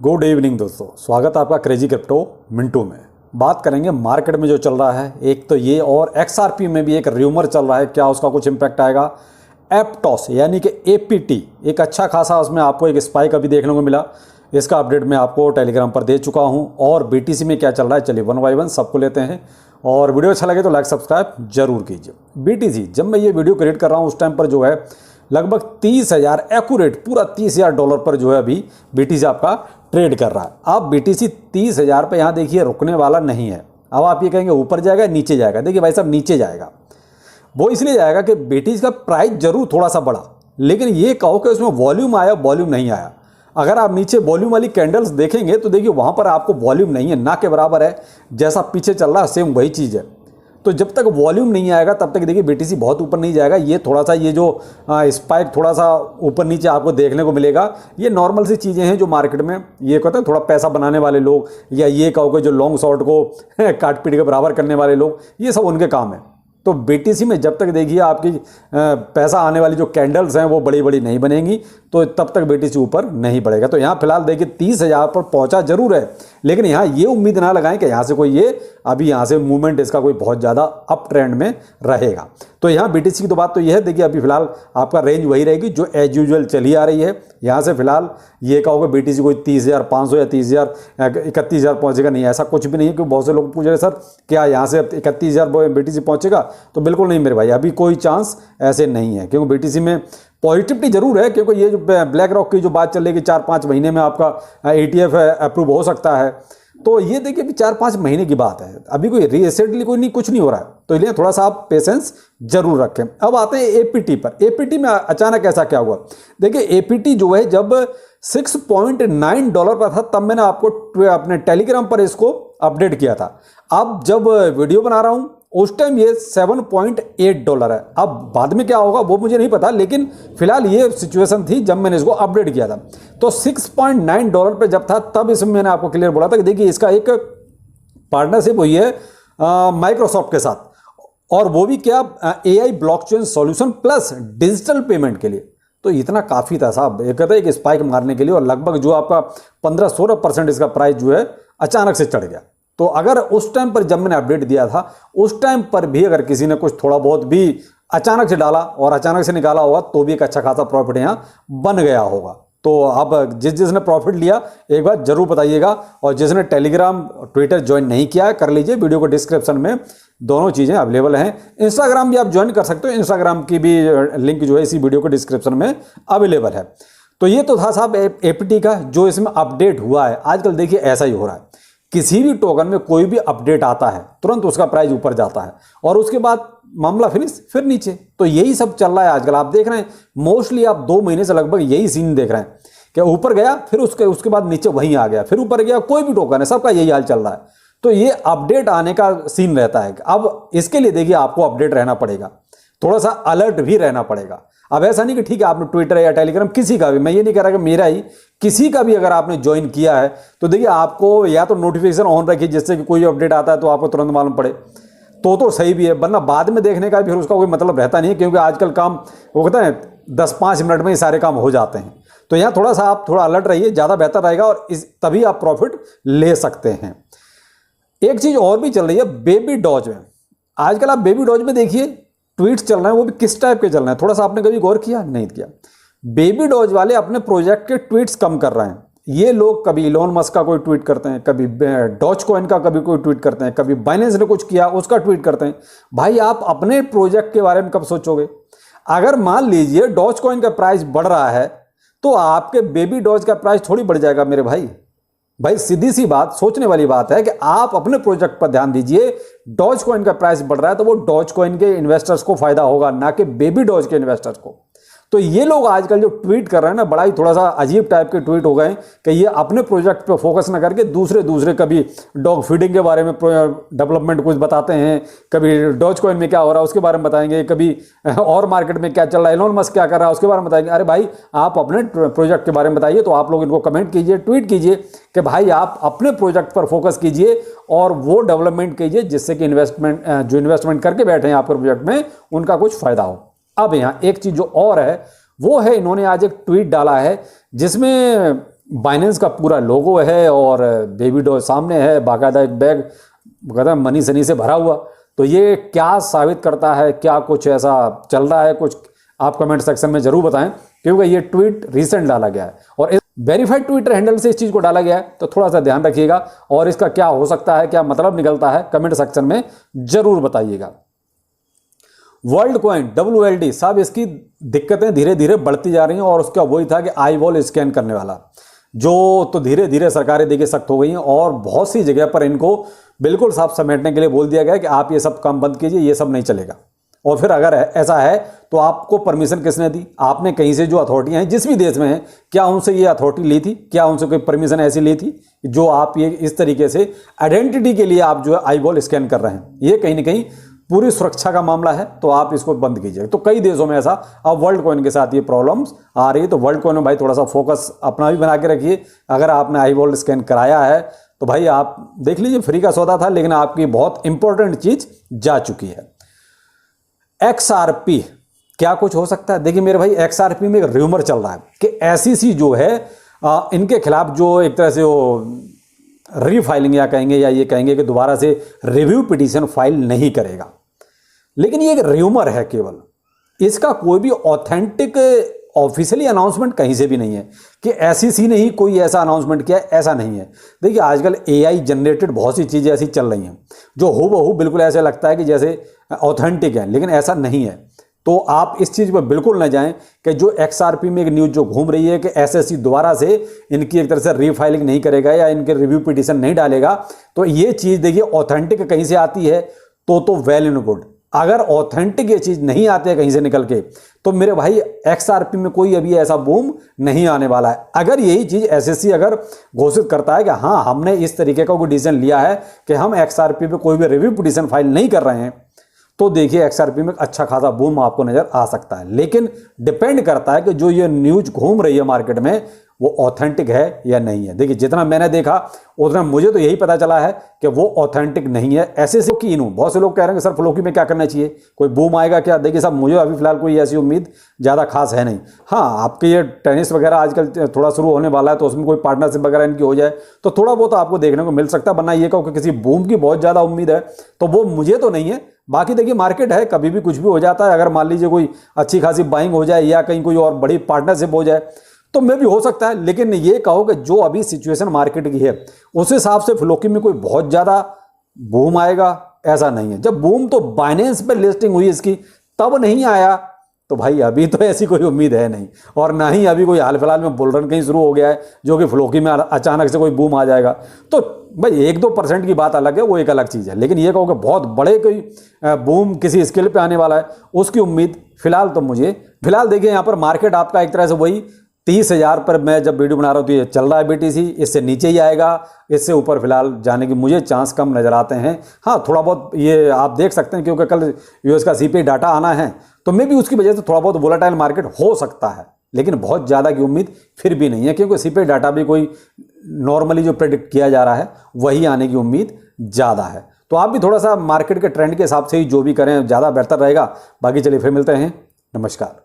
Good evening दोस्तों, स्वागत है आपका क्रेजी क्रिप्टो मिंटू में। बात करेंगे मार्केट में जो चल रहा है, एक तो ये और XRP में भी एक र्यूमर चल रहा है, क्या उसका कुछ इम्पैक्ट आएगा। एप्टॉस यानी कि APT एक अच्छा खासा उसमें आपको एक स्पाइक अभी देखने को मिला। इसका अपडेट मैं आपको टेलीग्राम पर दे चुका हूं। और BTC में क्या चल रहा है, चलिए वन बाय वन सबको लेते हैं। और वीडियो अच्छा लगे तो लाइक सब्सक्राइब जरूर कीजिए। BTC जब मैं ये वीडियो क्रिएट कर रहा हूँ उस टाइम पर जो है लगभग 30,000 एक्यूरेट पूरा $30,000 पर जो है अभी BTC आपका ट्रेड कर रहा है। अब BTC 30,000 पे यहाँ देखिए रुकने वाला नहीं है। अब आप ये कहेंगे ऊपर जाएगा नीचे जाएगा, देखिए भाई साहब नीचे जाएगा। वो इसलिए जाएगा कि BTC का प्राइस जरूर थोड़ा सा बढ़ा, लेकिन ये कहो कि उसमें वॉल्यूम आया वॉल्यूम नहीं आया। अगर आप नीचे वॉल्यूम वाली कैंडल्स देखेंगे तो देखिए वहाँ पर आपको वॉल्यूम नहीं है, ना के बराबर है। जैसा पीछे चल रहा है सेम वही चीज़ है। तो जब तक वॉल्यूम नहीं आएगा तब तक देखिए BTC बहुत ऊपर नहीं जाएगा। ये थोड़ा सा ये जो स्पाइक थोड़ा सा ऊपर नीचे आपको देखने को मिलेगा, ये नॉर्मल सी चीज़ें हैं जो मार्केट में ये कहते हैं थोड़ा पैसा बनाने वाले लोग, या ये कहोगे जो लॉन्ग शॉर्ट को काट पीट के बराबर करने वाले लोग, ये सब उनके काम है। तो BTC में जब तक देखिए आपकी पैसा आने वाली जो कैंडल्स हैं वो बड़ी बड़ी नहीं बनेंगी, तो तब तक BTC ऊपर नहीं बढ़ेगा। तो यहाँ फिलहाल देखिए 30,000 पर पहुँचा जरूर है, लेकिन यहाँ ये उम्मीद ना लगाएं कि यहाँ से कोई ये अभी यहाँ से मूवमेंट इसका कोई बहुत ज़्यादा अप ट्रेंड में रहेगा। तो यहाँ BTC की तो बात तो ये है, देखिए अभी फिलहाल आपका रेंज वही रहेगी जो एज यूजुअल चली आ रही है। यहाँ से फिलहाल ये कहोगे BTC कोई 30,500 या 30,000 31,000 पहुँचेगा, नहीं, ऐसा कुछ भी नहीं है। क्योंकि बहुत से लोग पूछ रहे सर क्या यहाँ से 31,000 BTC पहुँचेगा, तो बिल्कुल नहीं मेरे भाई, अभी कोई चांस ऐसे नहीं है। क्योंकि BTC में पॉजिटिविटी जरूर है, क्योंकि ये जो ब्लैक रॉक की जो बात चल रही है कि 4-5 महीने में आपका ETF अप्रूव हो सकता है, तो ये देखिए अभी 4-5 महीने की बात है, अभी कोई रिसेंटली कोई नहीं कुछ नहीं हो रहा है। तो इसलिए थोड़ा सा आप पेशेंस जरूर रखें। अब आते हैं APT पर। APT में अचानक ऐसा क्या हुआ, देखिए APT जो है जब $6.9 पर था तब मैंने आपको अपने टेलीग्राम पर इसको अपडेट किया था। अब जब वीडियो बना रहा हूं उस टाइम ये $7.8 है। अब बाद में क्या होगा वो मुझे नहीं पता, लेकिन फिलहाल ये सिचुएशन थी जब मैंने इसको अपडेट किया था। तो $6.9 पे जब था तब इसमें मैंने आपको क्लियर बोला था कि देखिए इसका एक पार्टनरशिप हुई है माइक्रोसॉफ्ट के साथ, और वो भी क्या AI blockchain solution plus digital payment के लिए। तो इतना काफ़ी था साहब, एक कहता है कि स्पाइक मारने के लिए, और लगभग जो आपका 15-16% इसका प्राइस जो है अचानक से चढ़ गया। तो अगर उस टाइम पर जब मैंने अपडेट दिया था उस टाइम पर भी अगर किसी ने कुछ थोड़ा बहुत भी अचानक से डाला और अचानक से निकाला होगा तो भी एक अच्छा खासा प्रॉफिट यहाँ बन गया होगा। तो अब जिसने प्रॉफिट लिया एक बार जरूर बताइएगा, और जिसने टेलीग्राम ट्विटर ज्वाइन नहीं किया है कर लीजिए, वीडियो को डिस्क्रिप्शन में दोनों चीज़ें अवेलेबल हैं। इंस्टाग्राम भी आप ज्वाइन कर सकते हो, इंस्टाग्राम की भी लिंक जो है इसी वीडियो को डिस्क्रिप्शन में अवेलेबल है। तो ये तो था साहब APT का जो इसमें अपडेट हुआ है। आजकल देखिए ऐसा ही हो रहा है, किसी भी टोकन में कोई भी अपडेट आता है तुरंत उसका प्राइस ऊपर जाता है और उसके बाद मामला फिनिश फिर नीचे। तो यही सब चल रहा है आजकल, आप देख रहे हैं मोस्टली आप 2 महीने से लगभग यही सीन देख रहे हैं कि ऊपर गया फिर उसके बाद नीचे वहीं आ गया, फिर ऊपर गया, कोई भी टोकन है सबका यही हाल चल रहा है। तो ये अपडेट आने का सीन रहता है। अब इसके लिए देखिए आपको अपडेट रहना पड़ेगा, थोड़ा सा अलर्ट भी रहना पड़ेगा। अब ऐसा नहीं कि ठीक है आपने ट्विटर या टेलीग्राम किसी का भी, मैं ये नहीं कह रहा कि मेरा ही, किसी का भी अगर आपने ज्वाइन किया है तो देखिए आपको या तो नोटिफिकेशन ऑन रखिए जिससे कि कोई अपडेट आता है तो आपको तुरंत मालूम पड़े, तो सही भी है। वरना बाद में देखने का फिर उसका कोई मतलब रहता नहीं है, क्योंकि आजकल काम वो कहते हैं 10-5 मिनट में ही सारे काम हो जाते हैं। तो यहाँ थोड़ा सा आप थोड़ा अलर्ट रहिए, ज़्यादा बेहतर रहेगा, और तभी आप प्रॉफिट ले सकते हैं। एक चीज़ और भी चल रही है बेबी डॉज में। आजकल आप बेबी डॉज में देखिए ट्वीट्स चल रहे हैं, वो भी किस टाइप के चल रहे हैं, थोड़ा सा आपने कभी गौर किया? नहीं किया। बेबी डॉज वाले अपने प्रोजेक्ट के ट्वीट्स कम कर रहे हैं। ये लोग कभी इलोन मस्क का कोई ट्वीट करते हैं, कभी डॉज कॉइन का कभी कोई ट्वीट करते हैं, कभी बाइनेंस ने कुछ किया उसका ट्वीट करते हैं। भाई आप अपने प्रोजेक्ट के बारे में कब सोचोगे? अगर मान लीजिए डॉज कॉइन का प्राइस बढ़ रहा है तो आपके बेबी डॉज का प्राइस थोड़ी बढ़ जाएगा मेरे भाई। भाई सीधी सी बात, सोचने वाली बात है कि आप अपने प्रोजेक्ट पर ध्यान दीजिए। डॉज कॉइन का प्राइस बढ़ रहा है तो वो डॉज कॉइन के इन्वेस्टर्स को फायदा होगा, ना कि बेबी डॉज के इन्वेस्टर्स को। तो ये लोग आजकल जो ट्वीट कर रहे हैं ना, बड़ा ही थोड़ा सा अजीब टाइप के ट्वीट हो गए कि ये अपने प्रोजेक्ट पे फोकस ना करके दूसरे कभी डॉग फीडिंग के बारे में डेवलपमेंट कुछ बताते हैं, कभी डॉज कॉइन में क्या हो रहा है उसके बारे में बताएंगे, कभी और मार्केट में क्या चल रहा है, एलोन मस्क क्या कर रहा है उसके बारे में बताएंगे। अरे भाई आप अपने प्रोजेक्ट के बारे में बताइए। तो आप लोग इनको कमेंट कीजिए, ट्वीट कीजिए कि भाई आप अपने प्रोजेक्ट पर फोकस कीजिए और वो डेवलपमेंट कीजिए जिससे कि जो इन्वेस्टमेंट करके बैठे हैं आपके प्रोजेक्ट में उनका कुछ फायदा हो। अब यहाँ एक चीज जो और है वो है, इन्होंने आज एक ट्वीट डाला है जिसमें बाइनेंस का पूरा लोगो है और बेबी डॉल सामने है, बाकायदा एक बैग बाकायदा मनी सनी से भरा हुआ। तो ये क्या साबित करता है, क्या कुछ ऐसा चल रहा है कुछ, आप कमेंट सेक्शन में जरूर बताएं, क्योंकि ये ट्वीट रिसेंट डाला गया है और वेरीफाइड ट्विटर हैंडल से इस चीज़ को डाला गया है। तो थोड़ा सा ध्यान रखिएगा और इसका क्या हो सकता है, क्या मतलब निकलता है, कमेंट सेक्शन में जरूर बताइएगा। वर्ल्ड कॉइन WLD साहब, इसकी दिक्कतें धीरे धीरे बढ़ती जा रही हैं और उसका वही था कि आई वॉल स्कैन करने वाला, जो तो धीरे धीरे सरकारें देखिए सख्त हो गई हैं और बहुत सी जगह पर इनको बिल्कुल साफ समेटने के लिए बोल दिया गया कि आप ये सब काम बंद कीजिए, ये सब नहीं चलेगा। और फिर अगर ऐसा है तो आपको परमिशन किसने दी? आपने कहीं से जो अथॉरिटियां हैं जिस भी देश में हैं, क्या उनसे ये अथॉरिटी ली थी? क्या उनसे कोई परमिशन ऐसी ली थी जो आप ये इस तरीके से आइडेंटिटी के लिए आप जो है आई बॉल स्कैन कर रहे हैं? ये कहीं ना कहीं पूरी सुरक्षा का मामला है, तो आप इसको बंद कीजिए। तो कई देशों में ऐसा, अब वर्ल्ड कॉइन के साथ ये प्रॉब्लम्स आ रही है। तो वर्ल्ड कॉइन में भाई थोड़ा सा फोकस अपना भी बना के रखिए। अगर आपने आई बॉल स्कैन कराया है तो भाई आप देख लीजिए, फ्री का सौदा था लेकिन आपकी बहुत इंपॉर्टेंट चीज जा चुकी है। XRP क्या कुछ हो सकता है? देखिए मेरे भाई, XRP में एक र्यूमर चल रहा है कि SEC जो है इनके खिलाफ जो एक तरह से वो रीफाइलिंग या कहेंगे, या ये कहेंगे कि दोबारा से रिव्यू पिटीशन फाइल नहीं करेगा। लेकिन ये एक र्यूमर है केवल, इसका कोई भी ऑथेंटिक ऑफिशियली अनाउंसमेंट कहीं से भी नहीं है कि SEC ने ही कोई ऐसा अनाउंसमेंट किया है, ऐसा नहीं है। देखिए आजकल AI जनरेटेड बहुत सी चीज़ें ऐसी चल रही हैं जो हूबहू बिल्कुल ऐसे लगता है कि जैसे ऑथेंटिक है, लेकिन ऐसा नहीं है। तो आप इस चीज़ पर बिल्कुल न जाएं कि जो XRP में एक न्यूज़ जो घूम रही है कि SEC दोबारा से इनकी एक तरह से रीफाइलिंग नहीं करेगा या इनके रिव्यू पिटीशन नहीं डालेगा, तो ये चीज़ देखिए ऑथेंटिक कहीं से आती है तो वेल एंड गुड। अगर ऑथेंटिक ये चीज़ नहीं आती है कहीं से निकल के, तो मेरे भाई XRP में कोई अभी ऐसा बूम नहीं आने वाला है। अगर यही चीज़ SEC अगर घोषित करता है कि हाँ हमने इस तरीके का कोई डिसीजन लिया है कि हम XRP पे कोई भी रिव्यू पिटीशन फाइल नहीं कर रहे हैं, तो देखिए XRP में अच्छा खासा बूम आपको नजर आ सकता है। लेकिन डिपेंड करता है कि जो ये न्यूज़ घूम रही है मार्केट में वो ऑथेंटिक है या नहीं है। देखिए जितना मैंने देखा उतना मुझे तो यही पता चला है कि वो ऑथेंटिक नहीं है। ऐसे से की हूँ, बहुत से लोग कह रहे हैं कि सर फ्लोकी में क्या करना चाहिए, कोई बूम आएगा क्या? देखिए साहब, मुझे अभी फिलहाल कोई ऐसी उम्मीद ज़्यादा खास है नहीं। हाँ, आपके ये टेनिस वगैरह आजकल थोड़ा शुरू होने वाला है, तो उसमें कोई पार्टनरशिप वगैरह इनकी हो जाए तो थोड़ा बहुत आपको देखने को मिल सकता है। वरना ये कहो कि किसी बूम की बहुत ज़्यादा उम्मीद है तो वो मुझे तो नहीं है। बाकी देखिए मार्केट है, कभी भी कुछ भी हो जाता है। अगर मान लीजिए कोई अच्छी खासी बाइंग हो जाए या कहीं कोई और बड़ी पार्टनरशिप हो जाए तो मे भी हो सकता है। लेकिन ये कहो कि जो अभी सिचुएशन मार्केट की है उस हिसाब से फ्लोकी में कोई बहुत ज़्यादा बूम आएगा ऐसा नहीं है। जब बूम तो बाइनेंस पे लिस्टिंग हुई इसकी तब नहीं आया, तो भाई अभी तो ऐसी कोई उम्मीद है नहीं। और ना ही अभी कोई हाल फिलहाल में बुल रन कहीं शुरू हो गया है जो कि फ्लोकी में अचानक से कोई बूम आ जाएगा। तो भाई 1-2% की बात अलग है, वो एक अलग चीज़ है। लेकिन ये कहो कि बहुत बड़े कोई बूम किसी स्केल पे आने वाला है, उसकी उम्मीद फिलहाल तो मुझे फिलहाल देखिए यहाँ पर मार्केट आपका एक तरह से वही 30,000 पर मैं जब वीडियो बना रहा हूँ तो ये चल रहा है BTC, इससे नीचे ही आएगा, इससे ऊपर फिलहाल जाने की मुझे चांस कम नज़र आते हैं। हाँ थोड़ा बहुत ये आप देख सकते हैं क्योंकि कल US का CPI डाटा आना है, तो मे भी उसकी वजह से थोड़ा बहुत वोलेटाइल मार्केट हो सकता है, लेकिन बहुत ज़्यादा की उम्मीद फिर भी नहीं है क्योंकि CPI डाटा भी कोई नॉर्मली जो प्रेडिक्ट किया जा रहा है वही आने की उम्मीद ज़्यादा है। तो आप भी थोड़ा सा मार्केट के ट्रेंड के हिसाब से ही जो भी करें ज़्यादा बेहतर रहेगा। बाकी चलिए फिर मिलते हैं, नमस्कार।